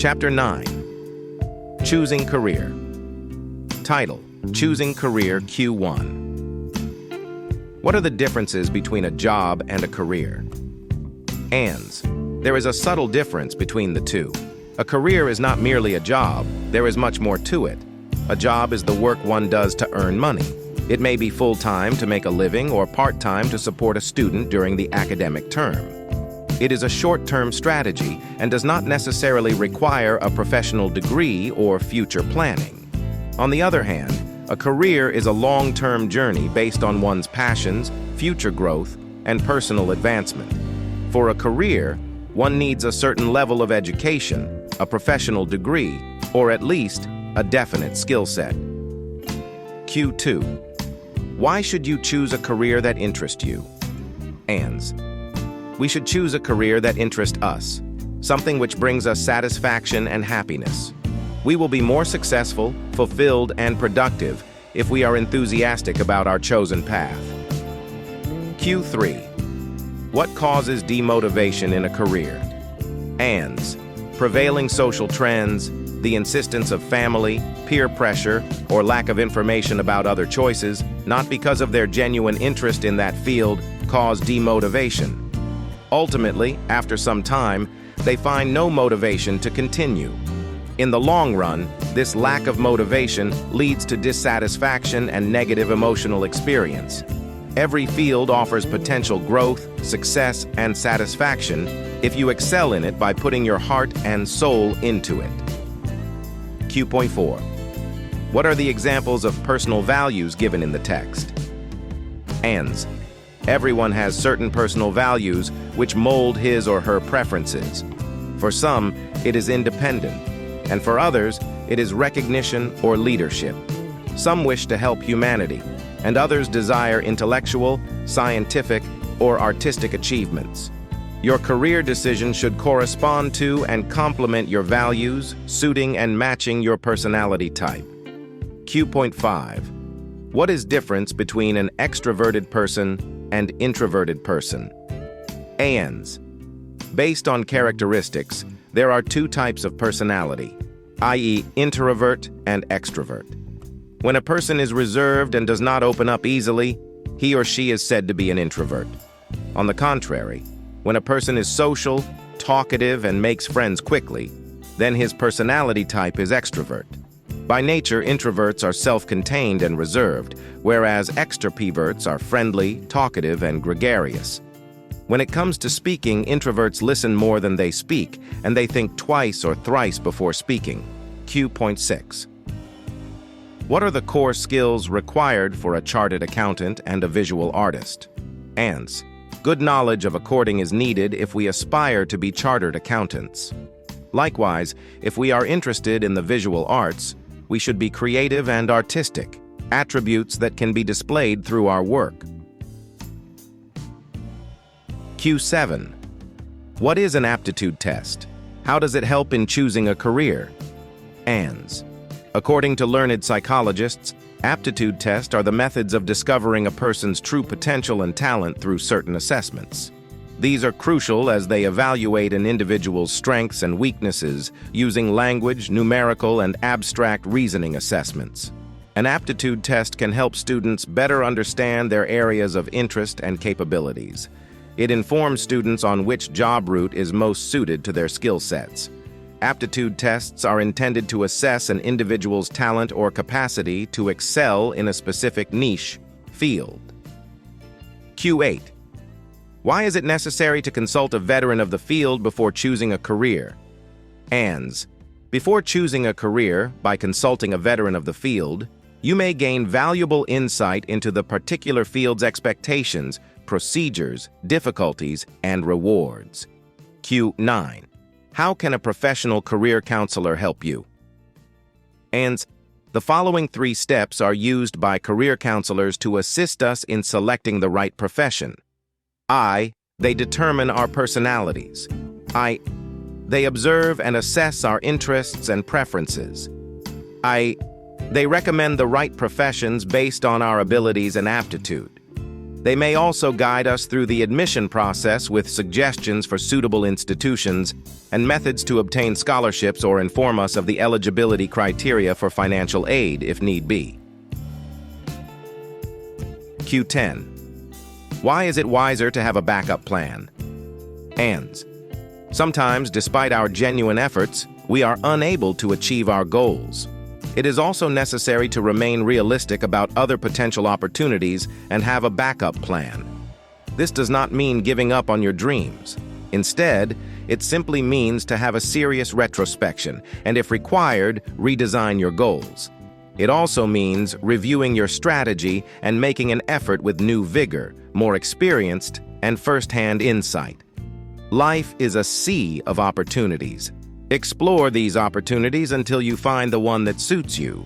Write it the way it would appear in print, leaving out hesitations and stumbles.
Chapter 9. Choosing Career. Title: Choosing Career Q1. What are the differences between a job and a career? Ands. There is a subtle difference between the two. A career is not merely a job, there is much more to it. A job is the work one does to earn money. It may be full-time to make a living or part-time to support a student during the academic term. It is a short-term strategy and does not necessarily require a professional degree or future planning. On the other hand, a career is a long-term journey based on one's passions, future growth, and personal advancement. For a career, one needs a certain level of education, a professional degree, or at least a definite skill set. Q2. Why should you choose a career that interests you? Ands. We should choose a career that interests us, something which brings us satisfaction and happiness. We will be more successful, fulfilled, and productive if we are enthusiastic about our chosen path. Q3. What causes demotivation in a career? Ands. Prevailing social trends, the insistence of family, peer pressure, or lack of information about other choices, not because of their genuine interest in that field, cause demotivation. Ultimately, after some time, they find no motivation to continue. In the long run, this lack of motivation leads to dissatisfaction and negative emotional experience. Every field offers potential growth, success, and satisfaction if you excel in it by putting your heart and soul into it. Q.4. What are the examples of personal values given in the text? Ands. Everyone has certain personal values which mold his or her preferences. For some, it is independent, and for others, it is recognition or leadership. Some wish to help humanity, and others desire intellectual, scientific, or artistic achievements. Your career decision should correspond to and complement your values, suiting and matching your personality type. Q.5. What is difference between an extroverted person and introverted person? Ands. Based on characteristics, there are two types of personality, i.e. introvert and extrovert. When a person is reserved and does not open up easily, he or she is said to be an introvert. On the contrary, when a person is social, talkative, and makes friends quickly, then his personality type is extrovert. By nature, introverts are self-contained and reserved, whereas extroverts are friendly, talkative, and gregarious. When it comes to speaking, introverts listen more than they speak, and they think twice or thrice before speaking. Q.6. What are the core skills required for a chartered accountant and a visual artist? Ands. Good knowledge of accounting is needed if we aspire to be chartered accountants. Likewise, if we are interested in the visual arts, we should be creative and artistic, attributes that can be displayed through our work. Q7. What is an aptitude test? How does it help in choosing a career? Ands. According to learned psychologists, aptitude tests are the methods of discovering a person's true potential and talent through certain assessments. These are crucial as they evaluate an individual's strengths and weaknesses using language, numerical, and abstract reasoning assessments. An aptitude test can help students better understand their areas of interest and capabilities. It informs students on which job route is most suited to their skill sets. Aptitude tests are intended to assess an individual's talent or capacity to excel in a specific niche field. Q8. Why is it necessary to consult a veteran of the field before choosing a career? Ands. Before choosing a career, by consulting a veteran of the field, you may gain valuable insight into the particular field's expectations, procedures, difficulties, and rewards. Q9. How can a professional career counselor help you? Ands. The following 3 steps are used by career counselors to assist us in selecting the right profession. I. They determine our personalities. They observe and assess our interests and preferences. They recommend the right professions based on our abilities and aptitude. They may also guide us through the admission process with suggestions for suitable institutions and methods to obtain scholarships or inform us of the eligibility criteria for financial aid if need be. Q10. Why is it wiser to have a backup plan? ANS. Sometimes, despite our genuine efforts, we are unable to achieve our goals. It is also necessary to remain realistic about other potential opportunities and have a backup plan. This does not mean giving up on your dreams. Instead, it simply means to have a serious retrospection and, if required, redesign your goals. It also means reviewing your strategy and making an effort with new vigor, more experienced, and first-hand insight. Life is a sea of opportunities. Explore these opportunities until you find the one that suits you.